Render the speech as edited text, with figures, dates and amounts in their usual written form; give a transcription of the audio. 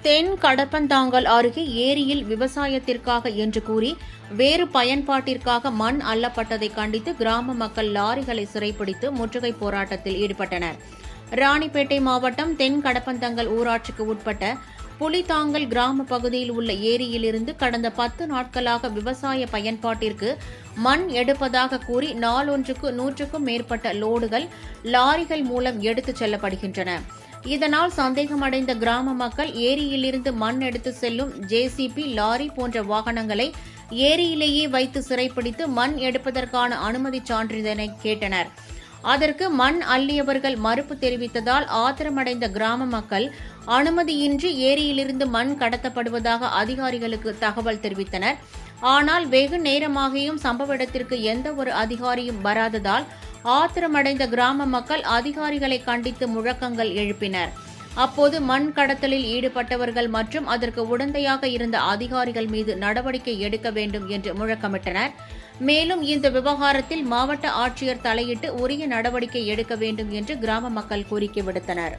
தென் கடப்பந்தாங்கல் அருகே ஏரியில் விவசாயத்திற்காக என்று கூறி வேறு பயன்பாட்டிற்காக மண் அள்ளப்பட்டதை கண்டித்து கிராம மக்கள் லாரிகளை சிறைப்பிடித்து முற்றுகை போராட்டத்தில் ஈடுபட்டனர். ராணிப்பேட்டை மாவட்டம் தென் கடப்பந்தங்கல் ஊராட்சிக்கு உட்பட்ட புலிதாங்கல் கிராம பகுதியில் உள்ள ஏரியிலிருந்து கடந்த 10 நாட்களாக விவசாய பயன்பாட்டிற்கு மண் எடுப்பதாக கூறி நாளொன்றுக்கு 100க்கும் மேற்பட்ட லோடுகள் லாரிகள் மூலம் எடுத்துச் செல்லப்படுகின்றன. இதனால் சந்தேகமடைந்த கிராம மக்கள் ஏரியிலிருந்து மண் எடுத்து செல்லும் ஜேசிபி, லாரி போன்ற வாகனங்களை ஏரியிலேயே வைத்து சிறைப்பிடித்து மண் எடுப்பதற்கான அனுமதி சான்றிதழை கேட்டனர். அதற்கு மண் அள்ளியவர்கள் மறுப்பு தெரிவித்ததால் ஆத்திரமடைந்த கிராம மக்கள் அனுமதியின்றி ஏரியிலிருந்து மண் கடத்தப்படுவதாக அதிகாரிகளுக்கு தகவல் தெரிவித்தனர். ஆனால் வெகு நேரமாகியும் சம்பவ இடத்திற்கு எந்த ஒரு அதிகாரியும் வராததால் ஆத்திரமடைந்த கிராம மக்கள் அதிகாரிகளை கண்டித்து முழக்கங்கள் எழுப்பினர். அப்போது மண் கடத்தலில் ஈடுபட்டவர்கள் மற்றும் அதற்கு உடந்தையாக இருந்த அதிகாரிகள் மீது நடவடிக்கை எடுக்க வேண்டும் என்று முழக்கமிட்டனர். மேலும் இந்த விவகாரத்தில் மாவட்ட ஆட்சியர் தலையிட்டு உரிய நடவடிக்கை எடுக்க வேண்டும் என்று கிராம மக்கள் கோரிக்கை விடுத்தனர்.